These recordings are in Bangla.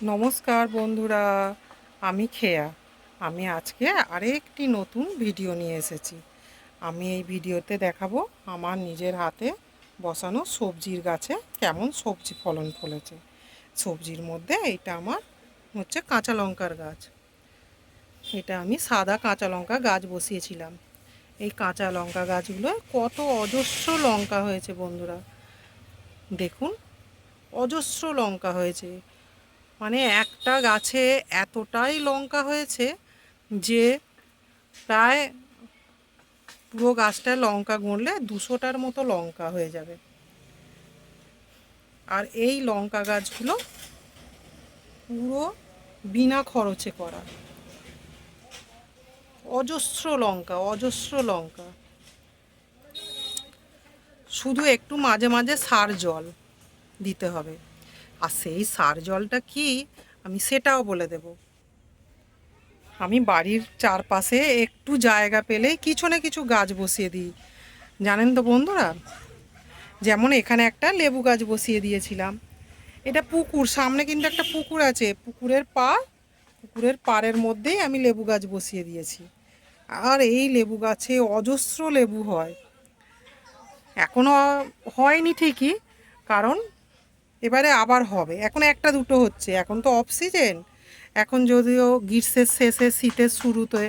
নমস্কার বন্ধুরা, আমি খেয়া। আমি আজকে আরেকটি নতুন ভিডিও নিয়ে এসেছি। আমি এই ভিডিওতে দেখাবো আমার নিজের হাতে বসানো সবজির গাছে কেমন সবজি ফলন ফলেছে। সবজির মধ্যে এটা আমার হচ্ছে কাঁচা লঙ্কার গাছ। এটা আমি সাদা কাঁচা লঙ্কা গাছ বসিয়েছিলাম। এই কাঁচা লঙ্কা গাছগুলো কত অজস্র লঙ্কা হয়েছে বন্ধুরা, দেখুন অজস্র লঙ্কা হয়েছে। মানে একটা গাছে এতটাই লঙ্কা হয়েছে যে প্রায় পুরো গাছটায় লঙ্কা গুনলে 200টার মতো লঙ্কা হয়ে যাবে। আর এই লঙ্কা গাছগুলো পুরো বিনা খরচে করা। অজস্র লঙ্কা, অজস্র লঙ্কা। শুধু একটু মাঝে মাঝে সার জল দিতে হবে। আর সেই সার জলটা কি আমি সেটাও বলে দেব। আমি বাড়ির চারপাশে একটু জায়গা পেলেই কিছু না কিছু গাছ বসিয়ে দিই, জানেন তো বন্ধুরা। যেমন এখানে একটা লেবু গাছ বসিয়ে দিয়েছিলাম। এটা পুকুর, সামনে কিন্তু একটা পুকুর আছে, পুকুরের পাড়ের মধ্যেই আমি লেবু গাছ বসিয়ে দিয়েছি। আর এই লেবু গাছে অজস্র লেবু হয়। এখনও হয়নি ঠিকই, কারণ এবারে আবার হবে। এখন একটা দুটো হচ্ছে, এখন তো অফ সিজন। এখন যদিও গ্রীষ্মের শেষে শীতের শুরুতে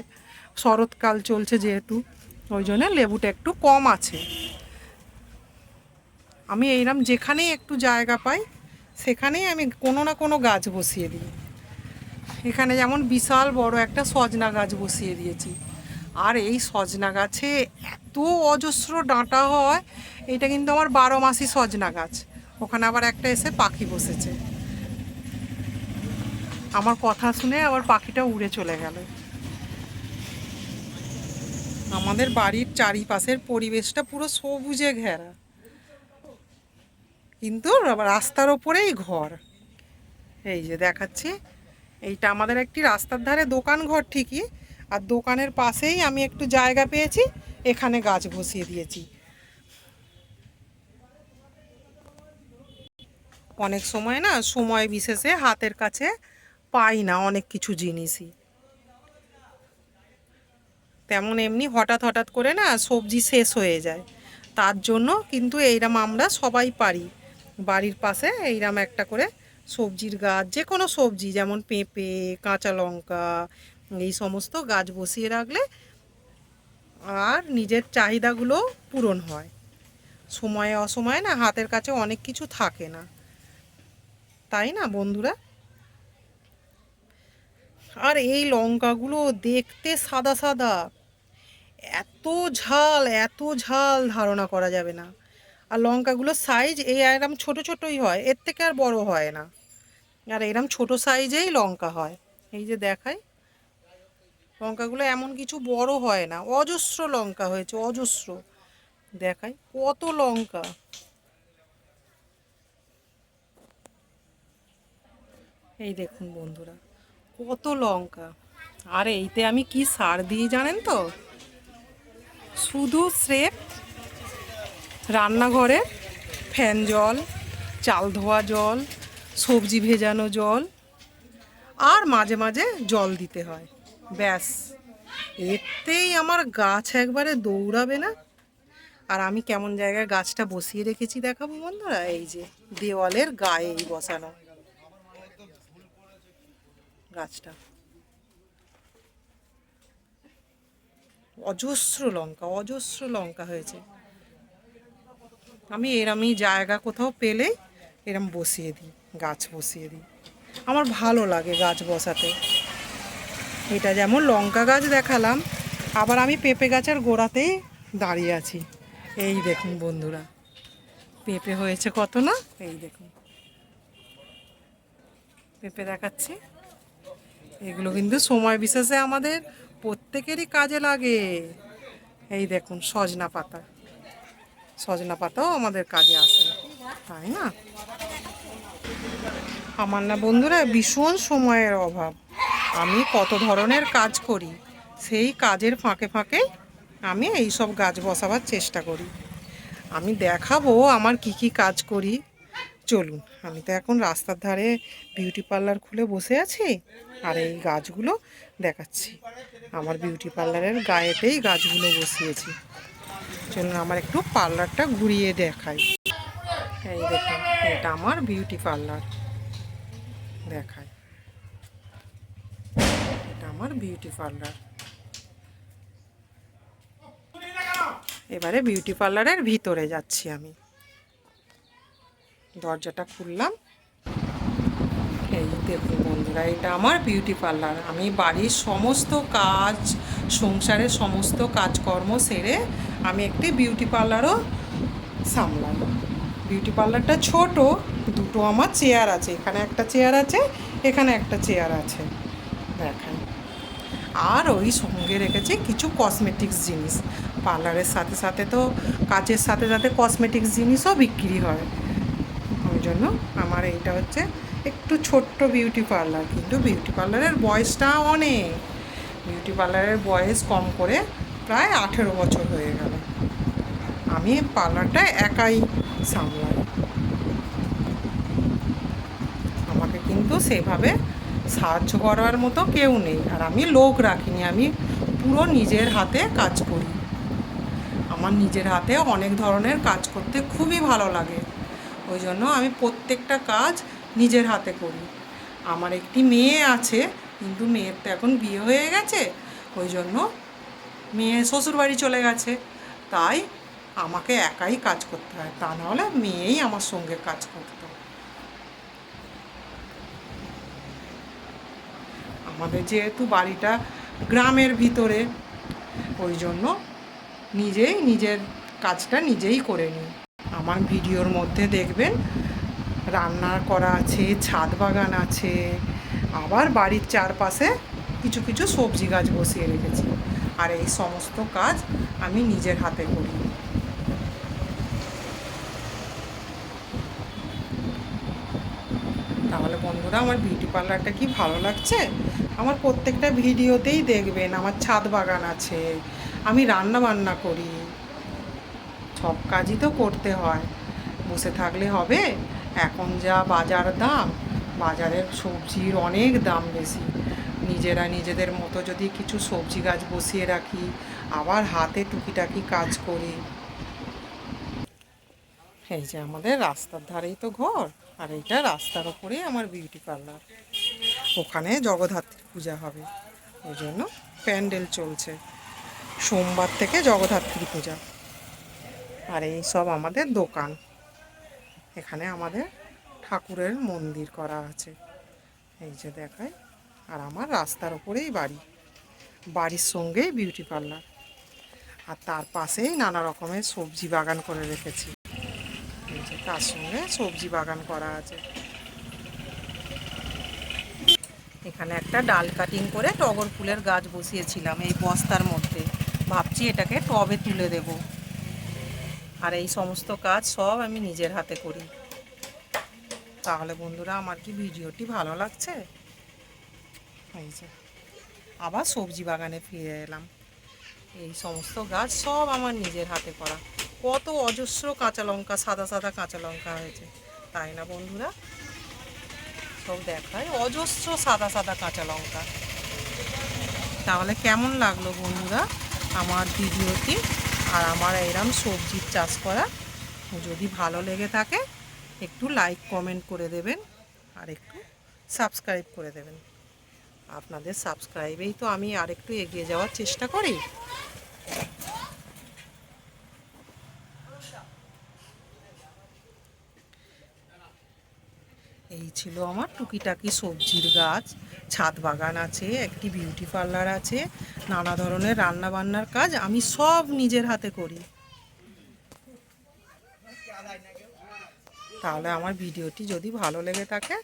শরৎকাল চলছে যেহেতু, ওই জন্য লেবুটা একটু কম আছে। আমি এইরকম যেখানেই একটু জায়গা পাই সেখানেই আমি কোনো না কোনো গাছ বসিয়ে দিই। এখানে যেমন বিশাল বড় একটা সজনা গাছ বসিয়ে দিয়েছি। আর এই সজনা গাছে এত অজস্র ডাঁটা হয়। এটা কিন্তু আমার 12 মাসই সজনা গাছ। ওখানে আবার একটা এসে পাখি বসেছে, আমার কথা শুনে আবার পাখিটা উড়ে চলে গেল। আমাদের বাড়ির চারিপাশের পরিবেশটা পুরো সবুজে ঘেরা, কিন্তু রাস্তার ওপরেই ঘর। এই যে দেখাচ্ছি, এইটা আমাদের একটি রাস্তার ধারে দোকান ঘর ঠিকই, আর দোকানের পাশেই আমি একটু জায়গা পেয়েছি, এখানে গাছ বসিয়ে দিয়েছি। অনেক সময় না, সময় বিশেষে হাতের কাছে পাই না অনেক কিছু জিনিসই, তেমন এমনি হঠাৎ হঠাৎ করে না সবজি শেষ হয়ে যায়। তার জন্য কিন্তু এইরকম আমরা সবাই পারি বাড়ির পাশে এইরকম একটা করে সবজির গাছ, যে কোনো সবজি যেমন পেঁপে, কাঁচা লঙ্কা, এই সমস্ত গাছ বসিয়ে রাখলে আর নিজের চাহিদাগুলো পূরণ হয়। সময়ে অসময়ে না হাতের কাছে অনেক কিছু থাকে না, তাই না বন্ধুরা। আর এই লঙ্কাগুলো দেখতে সাদা সাদা, এত ঝাল, এত ঝাল ধারণা করা যাবে না। আর লঙ্কাগুলোর সাইজ এই এরম ছোট ছোটই হয়, এর থেকে আর বড় হয় না। আর এরম ছোট সাইজেই লঙ্কা হয়। এই যে দেখাই, লঙ্কাগুলো এমন কিছু বড় হয় না। অজস্র লঙ্কা হয়েছে, অজস্র। দেখাই কত লঙ্কা। এই দেখুন বন্ধুরা, কত লঙ্কা। আর এইতে আমি কি সার দিই জানেন তো? শুধু স্রেফ রান্নাঘরে ফ্যান জল, চাল ধোয়া জল, সবজি ভেজানো জল, আর মাঝে মাঝে জল দিতে হয়, ব্যাস। এতেই আমার গাছ একবারে দৌড়াবে না। আর আমি কেমন জায়গায় গাছটা বসিয়ে রেখেছি দেখাবো বন্ধুরা। এই যে দেওয়ালের গায়েই বসানো গাছটা। অজস্র লঙ্কা, অজস্র লঙ্কা হয়েছে। আমি এরমই জায়গা কোথাও পেলেই এরম বসিয়ে দিই, গাছ বসিয়ে দিই। আমার ভালো লাগে গাছ বসাতে। এটা যেমন লঙ্কা গাছ দেখালাম, আবার আমি পেঁপে গাছের গোড়াতেই দাঁড়িয়ে আছি। এই দেখুন বন্ধুরা, পেঁপে হয়েছে কত না। এই দেখুন পেঁপে দেখাচ্ছি। এগুলো কিন্তু সময় বিশেষে আমাদের প্রত্যেকেরই কাজে লাগে। এই দেখুন সজনা পাতা, সজনা পাতাও আমাদের কাজে আসে, তাই না। আমার না বন্ধুরা ভীষণ সময়ের অভাব। আমি কত ধরনের কাজ করি, সেই কাজের ফাঁকে ফাঁকে আমি এই সব গাছ বসাবার চেষ্টা করি। আমি দেখাবো আমার কি কি কাজ করি, চলুন, আমি তো এখন রাস্তার ধারে বিউটি পার্লার খুলে বসে আছি আর এই গাছগুলো দেখাচ্ছি। আমার বিউটি পার্লারের গায়েতেই গাছগুলো বসিয়েছি। চলুন আমার একটু পার্লারটা ঘুরিয়ে দেখাই। এই দেখুন, এটা আমার বিউটি পার্লার দেখায়। এটা আমার বিউটি পার্লার। এবারে বিউটি পার্লারের ভিতরে যাচ্ছি আমি। দরজাটা খুললাম। এই দেখুন বন্ধুরা, এটা আমার বিউটি পার্লার। আমি বাড়ির সমস্ত কাজ, সংসারের সমস্ত কাজকর্ম সেরে আমি একটি বিউটি পার্লারও সামলাই। বিউটি পার্লারটা ছোট, দুটো আমার চেয়ার আছে। এখানে একটা চেয়ার আছে, এখানে একটা চেয়ার আছে দেখাই। আর ওই সঙ্গে রেখেছি কিছু কসমেটিক্স জিনিস। পার্লারের সাথে সাথে তো কাজের সাথে সাথে কসমেটিক্স জিনিসও বিক্রি হয়। ওই জন্য আমার এইটা হচ্ছে একটু ছোট্ট বিউটি পার্লার, কিন্তু বিউটি পার্লারের বয়সটা অনেক। বিউটি পার্লারের বয়স কম করে প্রায় 18 বছর হয়ে গেল। আমি পার্লারটা একাই সামলাই। আমাকে কিন্তু সেভাবে সাহায্য করার মতো কেউ নেই, আর আমি লোক রাখিনি। আমি পুরো নিজের হাতে কাজ করি। আমার নিজের হাতে অনেক ধরনের কাজ করতে খুবই ভালো লাগে। ওই জন্য আমি প্রত্যেকটা কাজ নিজের হাতে করি। আমার একটি মেয়ে আছে, কিন্তু মেয়ের তো এখন বিয়ে হয়ে গেছে। ওই জন্য মেয়ে শ্বশুরবাড়ি চলে গেছে, তাই আমাকে একাই কাজ করতে হয়। তা নাহলে মেয়েই আমার সঙ্গে কাজ করতো। আমাদের যেহেতু বাড়িটা গ্রামের ভিতরে, ওই জন্য নিজের কাজটা নিজেই করে নিই। আমার ভিডিওর মধ্যে দেখবেন রান্না করা আছে, ছাদ বাগান আছে, আবার বাড়ির চারপাশে কিছু কিছু সবজি গাছ বসিয়ে রেখেছি। আর এই সমস্ত কাজ আমি নিজের হাতে করি। তাহলে বন্ধুরা, আমার বিউটি পার্লারটা কি ভালো লাগছে? আমার প্রত্যেকটা ভিডিওতেই দেখবেন আমার ছাদ বাগান আছে, আমি রান্না বান্না করি। সব কাজই তো করতে হয়, বসে থাকলে হবে? এখন যা বাজার দাম, বাজারের সবজির অনেক দাম বেশি। নিজেরা নিজেদের মতো যদি কিছু সবজি গাছ বসিয়ে রাখি, আবার হাতে টুকিটাকি কাজ করি। এই যে আমাদের রাস্তার ধারেই তো ঘর, আর এইটা রাস্তার ওপরেই আমার বিউটি পার্লার। ওখানে জগদ্ধাত্রী পূজা হবে, ওই জন্য প্যান্ডেল চলছে। সোমবার থেকে জগদ্ধাত্রী পূজা। আর এই সব আমাদের দোকান। এখানে আমাদের ঠাকুরের মন্দির করা আছে, এই যে দেখায়। আর আমার রাস্তার ওপরেই বাড়ি, বাড়ির সঙ্গেই বিউটি পার্লার। আর তার পাশেই নানা রকমের সবজি বাগান করে রেখেছি। এই যে তার সঙ্গে সবজি বাগান করা আছে। এখানে একটা ডাল কাটিং করে টগর ফুলের গাছ বসিয়েছিলাম এই বস্তার মধ্যে। ভাবছি এটাকে টবে তুলে দেব। আর এই সমস্ত কাজ সব আমি নিজের হাতে করি। তাহলে বন্ধুরা, আমার কি ভিডিওটি ভালো লাগছে? এই যে আবার সবজি বাগানে ফিরে এলাম। এই সমস্ত গাছ সব আমার নিজের হাতে করা। কত অজস্র কাঁচা লঙ্কা, সাদা সাদা কাঁচা লঙ্কা হয়েছে, তাই না বন্ধুরা? সব দেখায় অজস্র সাদা সাদা কাঁচা লঙ্কা। তাহলে কেমন লাগলো বন্ধুরা আমার ভিডিওটি আর আমার এরম সবজির চাষ করা? যদি ভালো লেগে থাকে একটু লাইক কমেন্ট করে দেবেন, আর একটু সাবস্ক্রাইব করে দেবেন। আপনাদের সাবস্ক্রাইবেই তো আমি আর একটু এগিয়ে যাওয়ার চেষ্টা করি। এই ছিল আমার টুকিটাকি সবজির গাছ, ছাদ বাগান আছে, একটি বিউটি পার্লার আছে, নানা ধরনের রান্না বান্নার কাজ আমি সব নিজের হাতে করি। তাহলে আমার ভিডিওটি যদি ভালো লেগে থাকে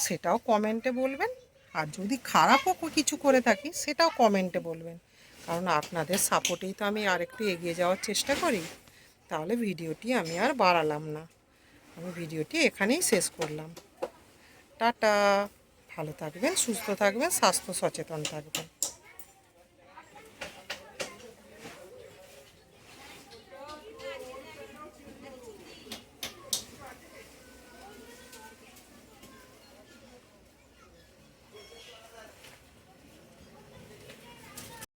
সেটাও কমেন্টে বলবেন, আর যদি খারাপও কিছু করে থাকি সেটাও কমেন্টে বলবেন, কারণ আপনাদের সাপোর্টেই তো আমি আর একটু এগিয়ে যাওয়ার চেষ্টা করি। তাহলে ভিডিওটি আমি আর বাড়ালাম না, আমি ভিডিওটি এখানেই শেষ করলাম। টাটা। ভালো থাকবেন, সুস্থ থাকবেন, স্বাস্থ্য সচেতন থাকবেন।